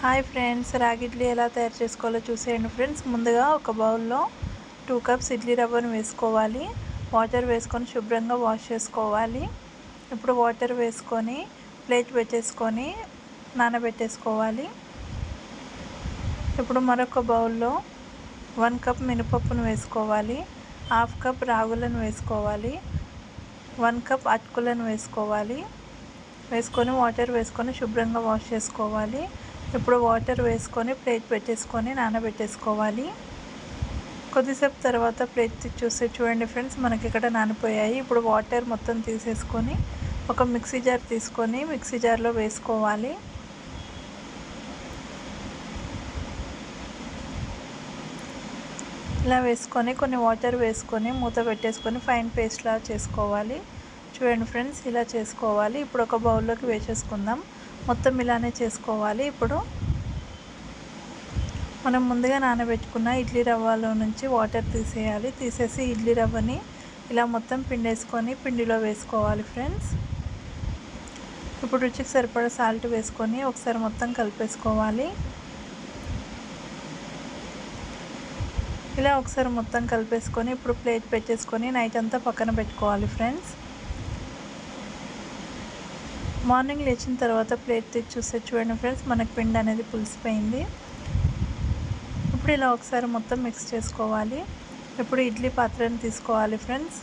Hi friends, రాగి ఇడ్లీ ఎలా తయారు చేసుకోవాలో చూసేయండి ఫ్రెండ్స్. ముందుగా ఒక బౌల్లో 2 కప్స్ ఇడ్లీ రవ్వను వేసుకోవాలి. వాటర్ వేసుకొని శుభ్రంగా వాష్ చేసుకోవాలి. ఇప్పుడు వాటర్ వేసుకొని ప్లేట్ పెట్టేసుకొని నానబెట్టేసుకోవాలి. ఇప్పుడు మరొక బౌల్లో 1 కప్ మినపప్పును వేసుకోవాలి. 1/2 కప్ రాగులను వేసుకోవాలి. 1 కప్ అటుకులను వేసుకోవాలి. వేసుకొని వాటర్ వేసుకొని శుభ్రంగా వాష్ చేసుకోవాలి. ఇప్పుడు వాటర్ వేసుకొని ప్లేట్ పెట్టేసుకొని నానబెట్టేసుకోవాలి. కొద్దిసేపు తర్వాత ప్లేట్ చూస్తే చూడండి ఫ్రెండ్స్, మనకి ఇక్కడ నానిపోయాయి. ఇప్పుడు వాటర్ మొత్తం తీసేసుకొని ఒక మిక్సీ జార్ తీసుకొని మిక్సీ జార్లో వేసుకోవాలి. ఇలా వేసుకొని కొన్ని వాటర్ వేసుకొని మూత పెట్టేసుకొని ఫైన్ పేస్ట్లా చేసుకోవాలి. చూడండి ఫ్రెండ్స్, ఇలా చేసుకోవాలి. ఇప్పుడు ఒక బౌల్లోకి వేసేసుకుందాం. మొత్తం ఇలానే చేసుకోవాలి. ఇప్పుడు మనం ముందుగా నానబెట్టుకున్న ఇడ్లీ రవ్వలో నుంచి వాటర్ తీసేయాలి. తీసేసి ఇడ్లీ రవ్వని ఇలా మొత్తం పిండేసుకొని పిండిలో వేసుకోవాలి ఫ్రెండ్స్. ఇప్పుడు రుచికి సరిపడా సాల్ట్ వేసుకొని ఒకసారి మొత్తం కలిపేసుకోవాలి. ఇలా ఒకసారి మొత్తం కలిపేసుకొని ఇప్పుడు ప్లేట్ పెట్టేసుకొని నైట్ అంతా పక్కన పెట్టుకోవాలి ఫ్రెండ్స్. మార్నింగ్ లేచిన తర్వాత ప్లేట్ తెచ్చి చూస్తే చూడండి ఫ్రెండ్స్, మనకి పిండి అనేది పులిసిపోయింది. ఇప్పుడు ఇలా ఒకసారి మొత్తం మిక్స్ చేసుకోవాలి. ఇప్పుడు ఇడ్లీ పాత్రను తీసుకోవాలి ఫ్రెండ్స్.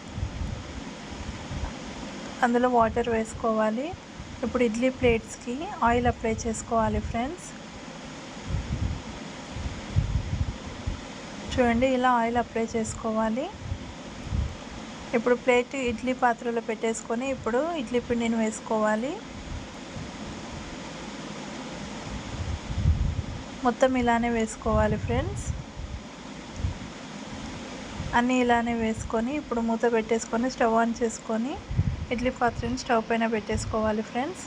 అందులో వాటర్ వేసుకోవాలి. ఇప్పుడు ఇడ్లీ ప్లేట్స్కి ఆయిల్ అప్లై చేసుకోవాలి ఫ్రెండ్స్. చూడండి, ఇలా ఆయిల్ అప్లై చేసుకోవాలి. ఇప్పుడు ప్లేట్ ఇడ్లీ పాత్రలో పెట్టేసుకొని ఇప్పుడు ఇడ్లీ పిండిని వేసుకోవాలి. మొత్తం ఇలానే వేసుకోవాలి ఫ్రెండ్స్. అన్నీ ఇలానే వేసుకొని ఇప్పుడు మూత పెట్టేసుకొని స్టవ్ ఆన్ చేసుకొని ఇడ్లీ పాత్రని స్టవ్ పైన పెట్టేసుకోవాలి ఫ్రెండ్స్.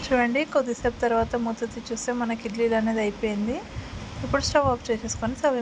చూడండి, కొద్దిసేపు తర్వాత మూత చూస్తే మనకి ఇడ్లీలు అనేది అయిపోయింది. ఇప్పుడు స్టవ్ ఆఫ్ చేసేసుకొని సర్వింగ్